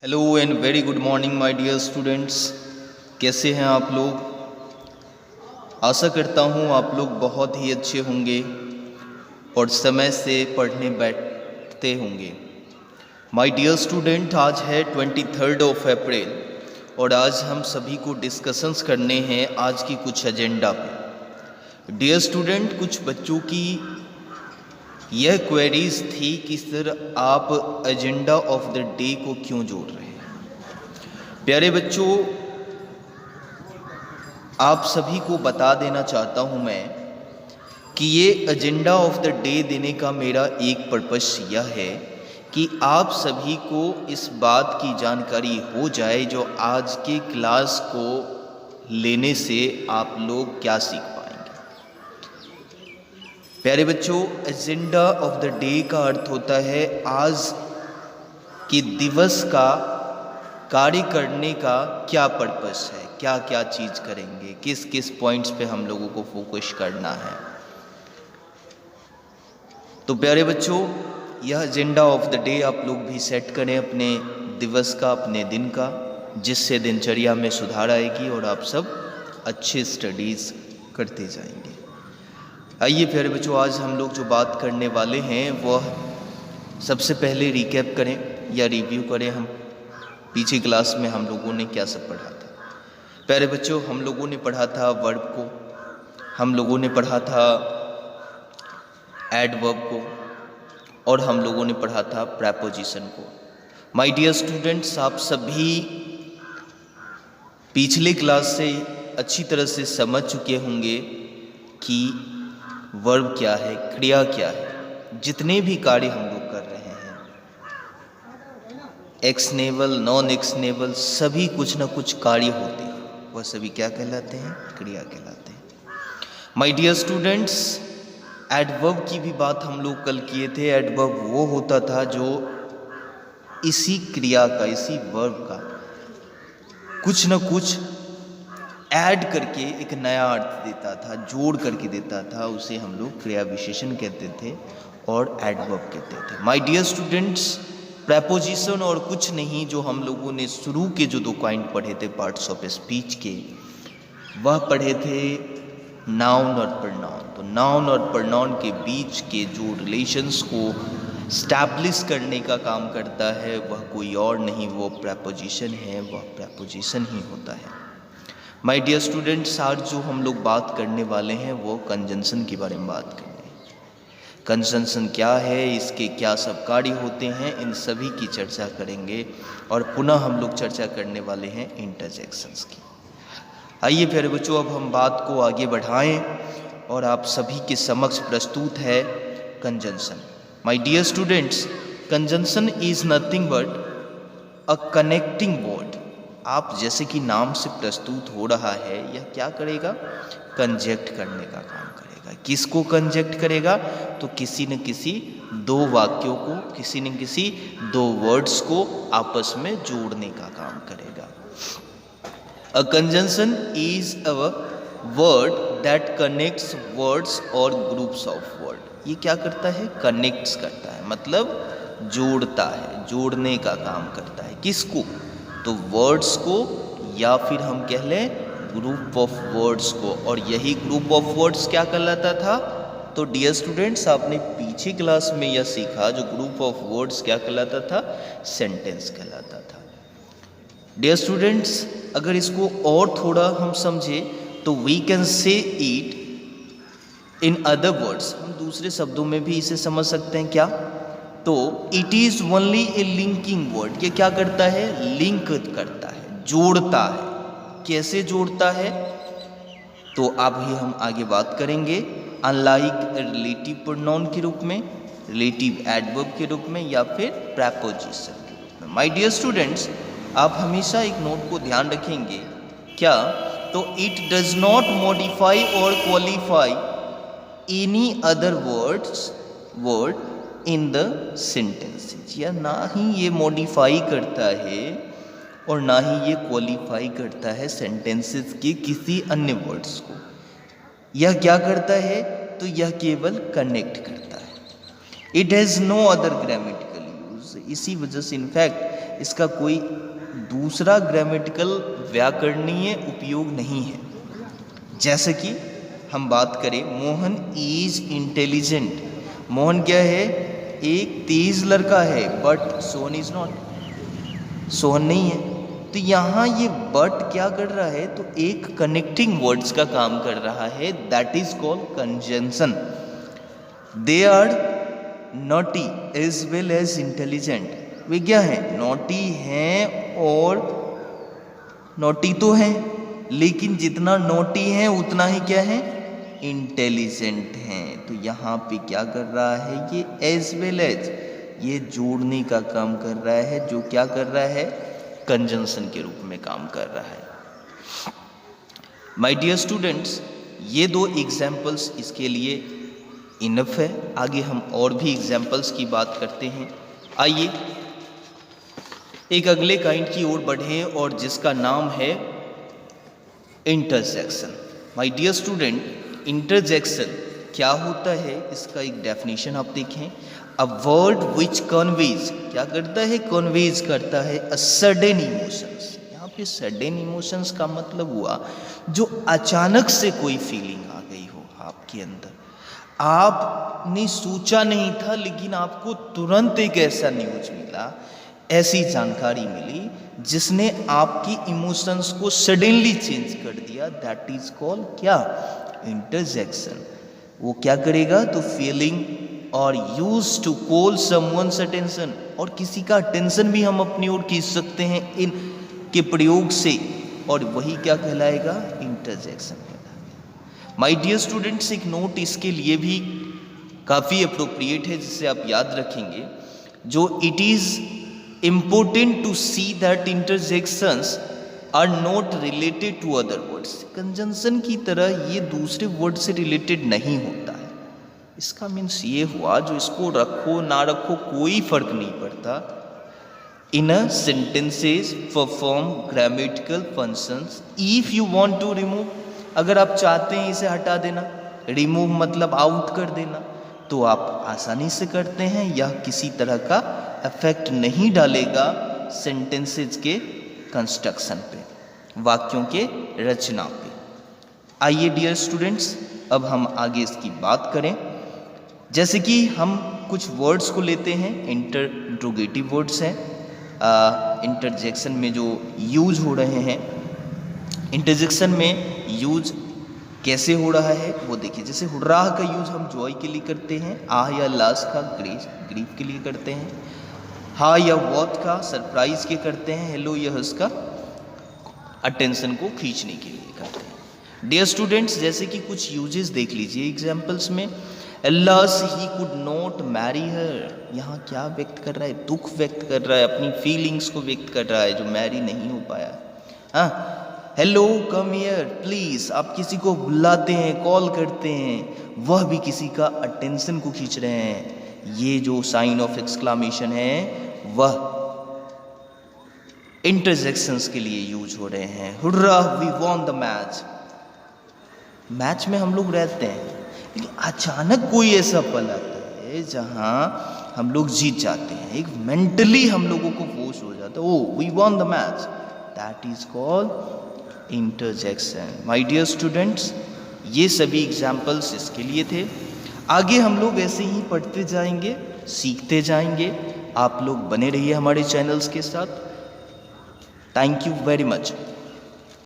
Hello and very good morning my dear students. कैसे हैं आप लोग? आशा करता हूँ आप लोग बहुत ही अच्छे होंगे और समय से पढ़ने बैठते होंगे। माय डियर स्टूडेंट, आज है 23 अप्रैल और आज हम सभी को डिस्कशंस करने हैं आज की कुछ एजेंडा पे। डियर स्टूडेंट, कुछ बच्चों की यह क्वेरीज थी कि सर आप एजेंडा ऑफ द डे को क्यों जोड़ रहे हैं। प्यारे बच्चों, आप सभी को बता देना चाहता हूं मैं कि ये एजेंडा ऑफ द डे देने का मेरा एक पर्पस यह है कि आप सभी को इस बात की जानकारी हो जाए जो आज के क्लास को लेने से आप लोग क्या सीख पाएंगे। प्यारे बच्चों, एजेंडा ऑफ द डे का अर्थ होता है आज के दिवस का कार्य करने का क्या पर्पस है, क्या क्या चीज़ करेंगे, किस किस पॉइंट्स पे हम लोगों को फोकस करना है। तो प्यारे बच्चों, यह एजेंडा ऑफ द डे आप लोग भी सेट करें अपने दिवस का, अपने दिन का, जिससे दिनचर्या में सुधार आएगी और आप सब अच्छे स्टडीज़ करते जाएंगे। आइए प्यारे बच्चों, आज हम लोग जो बात करने वाले हैं वह सबसे पहले रिकैप करें या रिव्यू करें हम पीछे क्लास में हम लोगों ने क्या सब पढ़ा था। प्यारे बच्चों, हम लोगों ने पढ़ा था वर्ब को, हम लोगों ने पढ़ा था एडवर्ब को और हम लोगों ने पढ़ा था प्रेपोजिशन को। माय डियर स्टूडेंट्स, आप सभी पिछले क्लास से अच्छी तरह से समझ चुके होंगे कि वर्ब क्या है, क्रिया क्या है। जितने भी कार्य हम लोग कर रहे हैं, एक्सनेबल नॉन एक्सनेबल सभी कुछ ना कुछ कार्य होते हैं, वह सभी क्या कहलाते हैं? क्रिया कहलाते हैं। माय डियर स्टूडेंट्स, एडवर्ब की भी बात हम लोग कल किए थे। एडवर्ब वो होता था जो इसी क्रिया का, इसी वर्ब का कुछ ना कुछ ऐड करके एक नया अर्थ देता था, जोड़ करके देता था, उसे हम लोग क्रिया विशेषण कहते थे और एडवर्ब कहते थे। माय डियर स्टूडेंट्स, प्रेपोजिशन और कुछ नहीं, जो हम लोगों ने शुरू के जो 2 पॉइंट पढ़े थे पार्ट्स ऑफ स्पीच के, वह पढ़े थे नाउन और प्रोनाउन। तो नाउन और प्रोनाउन के बीच के जो रिलेशंस को स्टैब्लिश करने का काम करता है वह कोई और नहीं, वो प्रेपोजिशन है, वह प्रेपोजिशन ही होता है। माय डियर स्टूडेंट्स, आज जो हम लोग बात करने वाले हैं वो कंजंक्शन के बारे में बात करेंगे। कंजंक्शन क्या है, इसके क्या सब कार्य होते हैं, इन सभी की चर्चा करेंगे और पुनः हम लोग चर्चा करने वाले हैं इंटरजेक्शंस की। आइए प्यारे बच्चों, अब हम बात को आगे बढ़ाएं और आप सभी के समक्ष प्रस्तुत है conjunction. My dear students, conjunction is nothing but a connecting word. आप जैसे कि नाम से प्रस्तुत हो रहा है, यह क्या करेगा? कंजेक्ट करने का काम करेगा। किसको कंजेक्ट करेगा? तो किसी न किसी 2 वाक्यों को, किसी न किसी 2 वर्ड्स को आपस में जोड़ने का काम करेगा। A conjunction is a word that connects words और ग्रुप्स ऑफ वर्ड। ये क्या करता है? कनेक्ट्स करता है, मतलब जोड़ता है, जोड़ने का काम करता है। किसको? तो वर्ड्स को, या फिर हम कह लें ग्रुप ऑफ वर्ड्स को। और यही ग्रुप ऑफ वर्ड्स क्या कहलाता था? तो डियर स्टूडेंट्स, आपने पीछे क्लास में यह सीखा, जो ग्रुप ऑफ वर्ड्स क्या कहलाता था? सेंटेंस कहलाता था। डियर स्टूडेंट्स, अगर इसको और थोड़ा हम समझे तो we can say it in other words, हम दूसरे शब्दों में भी इसे समझ सकते हैं। क्या? तो it is only A linking word. ये क्या करता है? लिंक करता है, जोड़ता है। कैसे जोड़ता है? तो अभी हम आगे बात करेंगे। अनलाइक रिलेटिव प्रोनाउन के रूप में, रिलेटिव एडवर्ब के रूप में, या फिर प्रेपोजिशन के रूप में। माय डियर स्टूडेंट्स, आप हमेशा एक नोट को ध्यान रखेंगे। क्या? तो इट डज नॉट मॉडिफाई और qualify any other word in the sentences. या ना ही ये मॉडिफाई करता है और ना ही ये क्वालिफाई करता है सेंटेंसेस के किसी अन्य वर्ड्स को। यह क्या करता है? तो यह केवल कनेक्ट करता है। It has no other grammatical use. इसी वजह से इनफैक्ट इसका कोई दूसरा ग्रामेटिकल व्याकरणीय उपयोग नहीं है। जैसे कि हम बात करें, मोहन इज इंटेलिजेंट। मोहन क्या है? एक तेज लड़का है, but Sohan is not, Sohan नहीं है। तो यहाँ ये बट क्या कर रहा है? तो एक कनेक्टिंग वर्ड्स का काम कर रहा है, that is called conjunction. They are naughty as well as intelligent. वे क्या है? नॉटी हैं, और नॉटी तो हैं, लेकिन जितना नॉटी है उतना ही क्या है? इंटेलिजेंट हैं। तो यहाँ पे क्या कर रहा है? ये एज वेल एज, ये जोड़ने का काम कर रहा है, जो क्या कर रहा है? कंजंक्शन के रूप में काम कर रहा है। माय डियर स्टूडेंट्स, ये दो एग्जाम्पल्स इसके लिए इनफ है। आगे हम और भी एग्जाम्पल्स की बात करते हैं। आइए एक अगले काइंड की ओर बढ़ें, और जिसका नाम है interjection. My dear student, interjection क्या होता है? इसका एक डेफिनेशन आप देखें। अ वर्ड विच कन्वेज, क्या करता है? कन्वेज करता है अ सडन इमोशंस। यहाँ पे सडन इमोशंस का मतलब हुआ जो अचानक से कोई फीलिंग आ गई हो आपके अंदर, आपने सोचा नहीं था, लेकिन आपको तुरंत एक ऐसा न्यूज मिला, ऐसी जानकारी मिली जिसने आपकी इमोशंस को सडनली चेंज कर दिया। दैट इज कॉल्ड क्या? इंटरजेक्शन। वो क्या करेगा? तो फीलिंग और use to call someone's attention, और किसी का अटेंशन भी हम अपनी ओर खींच सकते हैं इन के प्रयोग से, और वही क्या कहलाएगा? इंटरजेक्शन कहलाएगा। माय डियर स्टूडेंट्स, एक नोट इसके लिए भी काफ़ी अप्रोप्रिएट है, जिसे आप याद रखेंगे। जो it is important to see that interjections are not related to other words. Conjunction की तरह ये दूसरे वर्ड से रिलेटेड नहीं होता है। इसका मीन्स ये हुआ, जो इसको रखो ना रखो कोई फर्क नहीं पड़ता। In a sentences perform grammatical functions if you want to remove. अगर आप चाहते हैं इसे हटा देना, रिमूव मतलब आउट कर देना, तो आप आसानी से करते हैं। यह किसी तरह का इफेक्ट नहीं डालेगा सेंटेंसेस के कंस्ट्रक्शन पे, वाक्यों के रचना पे। आइए डियर स्टूडेंट्स, अब हम आगे इसकी बात करें। जैसे कि हम कुछ वर्ड्स को लेते हैं, इंटरोगेटिव वर्ड्स हैं, इंटरजेक्शन में जो यूज हो रहे हैं। इंटरजेक्शन में यूज कैसे हो रहा है वो देखिए। जैसे हुर्राह का यूज हम जॉय के लिए करते हैं, आह या लाश का ग्रीफ के लिए करते हैं, हा या वॉट का सरप्राइज के करते हैं, हेलो या हंस का अटेंशन को खींचने के लिए करते हैं। डियर स्टूडेंट्स, जैसे कि कुछ यूजेस देख लीजिए एग्जाम्पल्स में। Alas he could not marry her, यहाँ क्या व्यक्त कर रहा है? दुख व्यक्त कर रहा है, अपनी फीलिंग्स को व्यक्त कर रहा है, जो मैरी नहीं हो पाया। हाँ, हेलो कम हियर प्लीज, आप किसी को बुलाते हैं, कॉल करते हैं, वह भी किसी का अटेंशन को खींच रहे हैं। ये जो साइन ऑफ एक्सक्लामेशन है वह इंटरजेक्शंस के लिए यूज हो रहे हैं। Hurrah we won the match, match में हम लोग रहते हैं, लेकिन अचानक कोई ऐसा पल आता है जहां हम लोग जीत जाते हैं, एक मेंटली हम लोगों को होश हो जाता है, oh we won the match, that is called interjection. My dear students, ये सभी एग्जाम्पल्स इसके लिए थे। आगे हम लोग ऐसे ही पढ़ते जाएंगे, सीखते जाएंगे। आप लोग बने रहिए हमारे चैनल्स के साथ। Thank you very much.